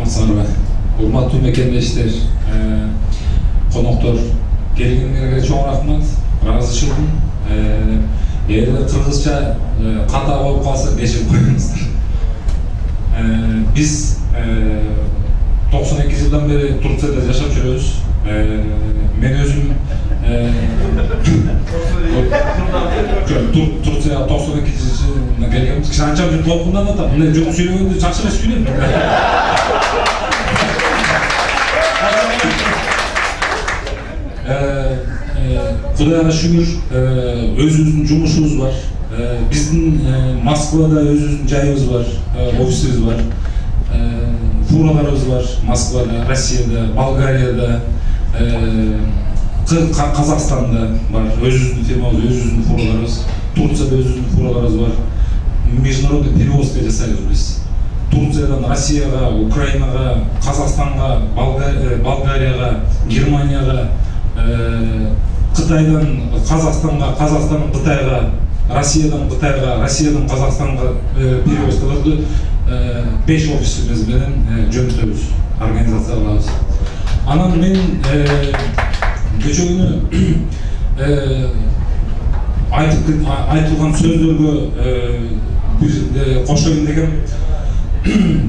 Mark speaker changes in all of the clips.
Speaker 1: Армысыңарбы? Урматтуу мекендештер, коноктор, келгениңерге чоң рахмат. Ыраазычылдым. Эгер кыргызча ката болуп калса кечирип коюңуздар. Биз 92 жылдан бери Турцияда жашап жүрөбүз. Мен өзүм Турция 92 жылына келгем. Анча мынча толкундан атам. Мындай жок сүйлөгөндү жакшыраак сүйлөйм. Кудайга шүгүр, өзүбүздүн жумушубуз бар. Биздин Москвада өзүбүздүн жайыбыз бар, офисибиз бар. Фураларыбыз бар Москвада, Россияда, Болгарияда, Казакстанда бар. Өзүбүздүн фирмабыз, өзүбүздүн фураларыбыз. Турцияда өзүбүздүн фураларыбыз бар. Международный перевозка жасайбыз биз. Турциядан Россияга, Украинага, Казакстанга, Болгарияга, Германияга, Кытайдан Казакстанга, Казакстандан Кытайга, Россиядан Кытайга, Россиядан Казакстанга перевозкаларды 5 офисибиз менен жөнөтөбүз, организация кылабыз. Анан мен кече күнү айтылган сөздөргө бир кошоюн дегем.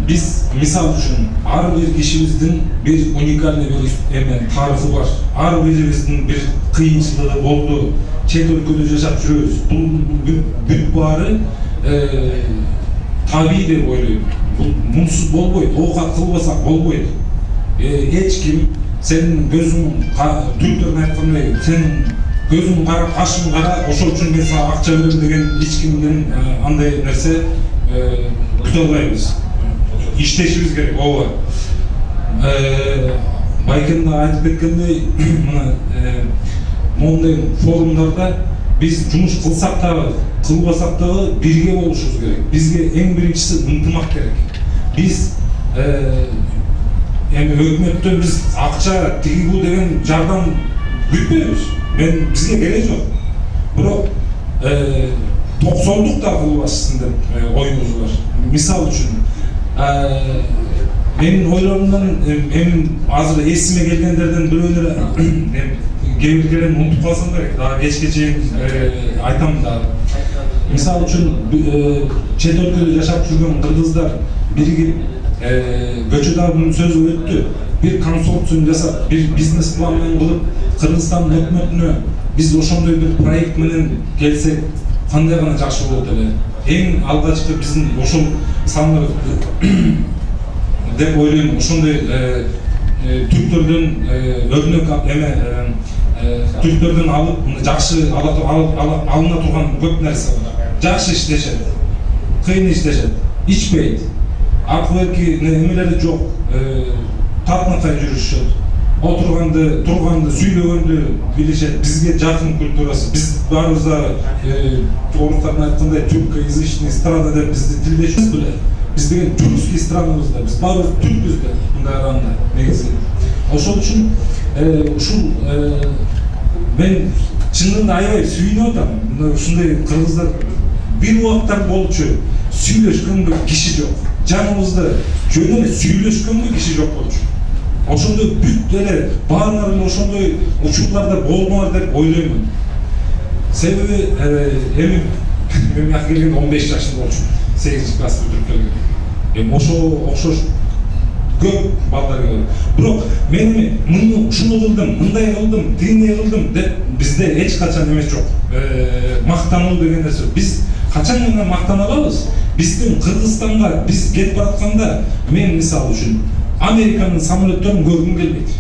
Speaker 1: Биз мисал үчүн ар бир кишибиздин бир уникальный бир тарыхы бар. Ар бирибиздин бир кыйынчылыгы болду. Чет өлкөдө жашап жүрөбүз. Бул бүт баары табий деп ойлойм. Бул мунсуз болбойт. Оокат кылбасак болбойт. Эч ким сенин көзүң түрктөрдүн айткандай, сенин көзүң кара, кашың кара, ошол үчүн мен сага акча берем деген эч кимден андай нерсе күтө албайбыз. İşleşimiz gerek, ova. Байкен да айтып кеткендей, мондай форумдарда biz жумуш кылсак дагы, кылбасак дагы бирге болушубуз керек. Бизге эң биринчиси ынтымак керек. Биз эми өкмөттөн биз акча тигүү деген жардам күтпөйбүз. Бизге кереги жок. Бирок токсондук да кылбашсын деп оюбуз бар. Мисал үчүн менин ойлорумдан азыр эсиме келгендерден бирөөлөр кээ биркелерин унутуп калсам керек, дагы кечке чейин айтам дагы. Мисал үчүн чет өлкөдө жашап жүргөн кыргыздар биригип көчөдө сөзү өттү. Бир консорциум жасап, бир бизнес план менен кылып, Кыргызстан өкмөтүнө биз ошондой бир проект менен келсек, кандай гана жакшы болот эле. Эң алгачкы биздин ошол сандар деп ойлойм. Ошондой түрктөрдөн өрнөк түрктөрдөн алып жакшы алына турган көп нерсе бар. Жакшы иштешет, кыйын иштешет, ичпейт, акылы эмелери жок, татынакай жүрүшөт. Отырганды, турганды, сүйлөгөндү билишет. Бизге жакын культурасы. Биз баарыбыз да орустардын айткандай түркоязычный страна деп бизди тилдешибиз беле. Биз деген түркский странабызда. Биз баарыбыз түркпүз да мындай караганда негизи. Ошол үчүн ушул мен чынында аябай сүйүнүп атам. Ушундай кыргыздар бир убакыттар болчу. Сүйлөшкөнгө киши жок. Жаныбызда жөн эле сүйлөшкөнгө киши жок болчу. Ошондой бүт эле баарыңар эле ошондой учурларда болмор деп ойлоймун. Себеби эми мен мына келгенде 15 жашында болчумун. 8 класс бүтүрүп келгем. Эми окшош көп балдар бар. Бирок мен муну ушуну кылдым, мындай кылдым, тигиндей кылдым деп бизде эч качан эмес жок. Мактануу деген нерсе. Биз качан гана мактана алабыз? Биздин Кыргызстанга биз кетип баратканда мен мисал үчүн Американын самолеттерин көргүм келбейт.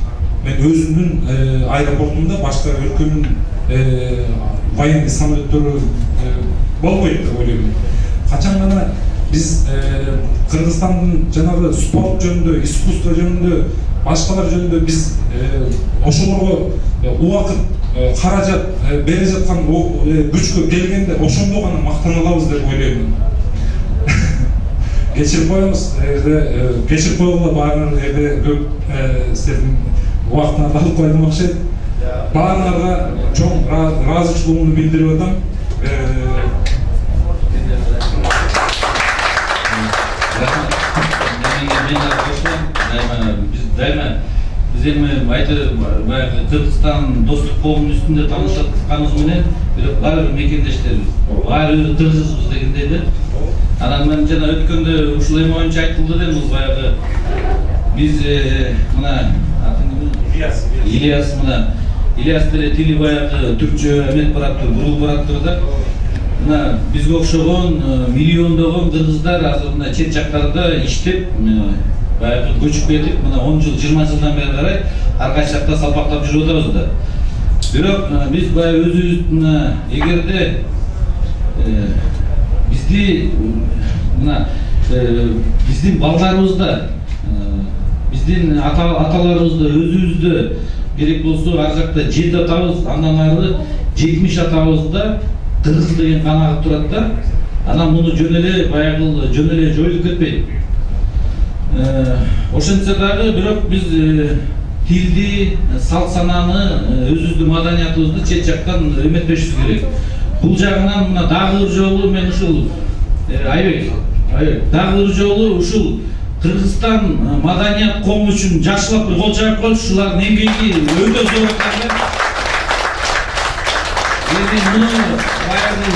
Speaker 1: Мен өзүмдүн аэропортумда башка өлкөнүн военный самолеттери болбойт деп ойлойм. Качан гана биз Кыргызстандын жанагы спорт жөнүндө, искусство жөнүндө, башкалар жөнүндө биз ошолорго убакыт, каражат бере жаткан күчкө келгенде ошондо гана мактана алабыз деп ойлойм. Кечирип коебуз, кечирип койгула баарыңар көп сиздердин убактыңарды алып койдум окшойт. Баарыңарга чоң ыраазычылыгымды билдирип атам.
Speaker 2: Biz эми айтып баягы Кыргызстан достук коомунун үстүндө таанышканыбыз менен бирок баары бир мекендештербиз. Баары бир кыргызбыз дегендей да. Анан мен жана өткөндө ушул эме боюнча айтылды да, бул баягы биз мына Ильяс мына Ильяс деле тили баягы түркчө эмет бараттыр, бурулуп бараттыр да. Мына бизге окшогон миллиондогон кыргыздар азыр мына чет жактарда иштеп баягы көчүп кетип, мына 10 жыл, 20 жылдан бери карай ар кайсы жакта салпактап жүрүп атабыз да. Бирок биз баягы өзүбүз мына эгерде бизди мына биздин балдарыбызда, биздин аталарыбызда, өзүбүздө керек болсо ар жакта 7 атабыз, андан ары 70 атабызда кыргыз деген кан агып турат да. Анан муну жөн эле баягы жөн эле жоюлуп кетпейт. Ошентсе дагы бирок биз тилди, салт сананы, өзүбүздүн маданиятыбызды чет жактан эметпешибиз керек. Бул жагынан мына дагы бир жолу мен ушул Айбек, дагы бир жолу ушул Кыргызстан маданият коому үчүн жакшылап бир кол жаап коюш, ушулардын эмгеги өтө зор экен. Муну баягы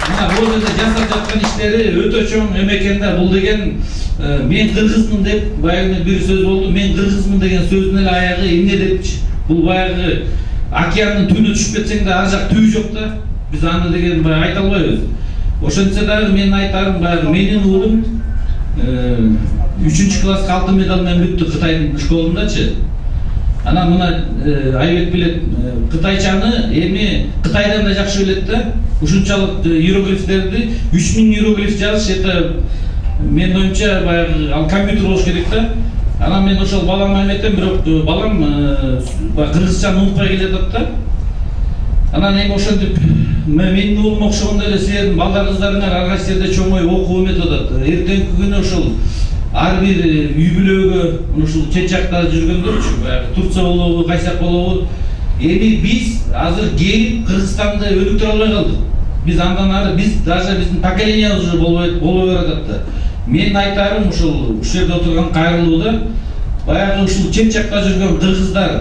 Speaker 2: мына бул жерде жасап жаткан иштери өтө чоң эме экен да. Бул деген мен кыргызмын деп баягы бир сөз болду. Мен кыргызмын деген сөздүн эле аягы эмне депчи? Бул баягы океандын түбүнө түшүп кетсең да ар жак түбү жок да. Биз аны деген баягы айта албайбыз. Ошентсе дагы мен айтарым, баягы менин уулум 3 класска алтын медаль менен бүттү Кытайдын школундачы. Анан мына Айбек билет кытайчаны, эми Кытайдан да жакшы билет да. Ушунчалык иероглифтерди 3000 иероглиф жазыш, это мен оюмча баягы ал компьютер болуш керек да. Анан мен ошол балама эметем, бирок балам кыргызчаны унутпай келатат да. Анан эми ошентип менин уулум окшогондой эле силердин балдарыңыздарыңар ар кайсы жерде чоңоюп окуп эметип атат. Эртеңки күнү ошол ар бир үй бүлөгө ушул чет жакта жүргөндөрчү, баягы Турция болобу, кайсы жак болобу, эми биз азыр келип Кыргызстанды өнүктүрө албай калдык. Биз андан ары, биз даже биздин поколениябыз уже болбой баратат да. Мен айтарым ушул жерде отурган кайрылуу да, баягы ушул чет жакта жүргөн кыргыздар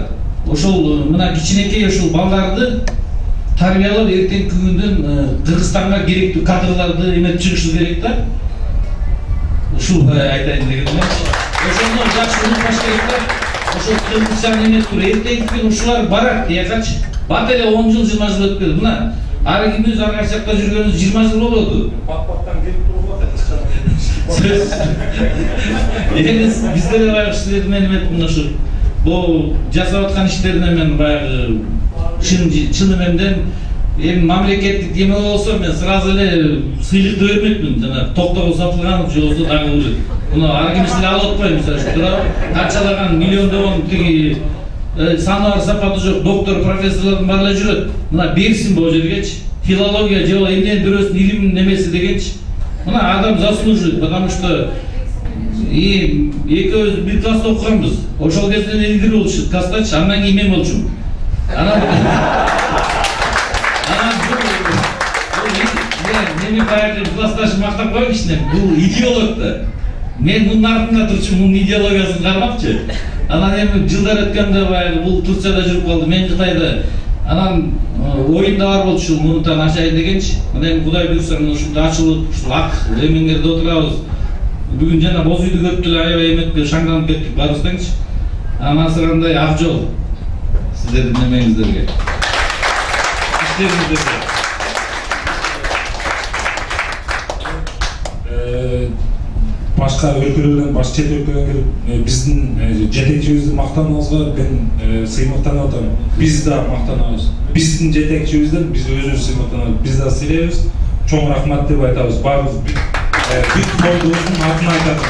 Speaker 2: ошол мына кичинекей ошол балдарды тарбиялап эртеңки күндөн Кыргызстанга керектүү кадрларды эметип чыгышы керек да. Ушул айтайын дегеним. Ошондо жакшы унутпаш керек да. Ошол кыргызчаны эмес туруп эртеңки күн ушулар барат диягачы. Бат эле 10 жыл, 20 жыл өтүп кетти. Мына ар кимибиз ар кайсы жакта жүргөнүбүз 20 жыл болду. Бак-бактан келип туруп атат. Биздер баягы силердин менен ушу бул жасап аткан иштерине мен баягы чын эмемден эми мамлекеттик эме болсо мен сразу эле сыйлыкты бермекмин. Жана Токтогул Сатылганов же болсо дагы бир. Муну ар кимиси эле алып атпайм. Мисалы канчалаган миллиондогон тиги саны бар сапаты жок доктор, профессорлордун баары эле жүрөт. Мына берсин бул жергечи. Филология же эмненин бирөөсүнүн илиминин немеси дегенчи. Мына адам заслуживает, потому что экөөбүз бир класста окуганбыз. Ошол кезден илгири болчу класстачы, андан кийин мен болчумун. Мени баягы классташым мактап койгон кичине, бул идеолог да. Мен мунун артында турчумун, мунун идеологиясын кармакчы. Анан эми жылдар өткөндө баягы бул Турцияда жүрүп калды, мен Кытайда. Анан оюнда бар болчу ушул мунутан ашайын дегенчи. Мына эми Кудай буйрса ушунда ачылып, ушул ак эмеңерде отурабыз. Бүгүн жана боз үйдү көрүп эле аябай эметпей шаңданып кеттик барыбыз деңчи. Анан сырандай ак жол сиздердин эмеңиздерге. Иштериңиздерге.
Speaker 1: Башка өлкөлөрдөн, башка чет өлкөлөрдөн келип биздин жетекчибизди мактаныбызга мен сыймыктанып атам. Биз да мактанабыз. Биздин жетекчибизден биз өзүбүз сыймыктанабыз. Биз да сыйлайбыз. Чоң рахмат деп айтабыз. Баарыбыз бүт болдубуздун атын айтат.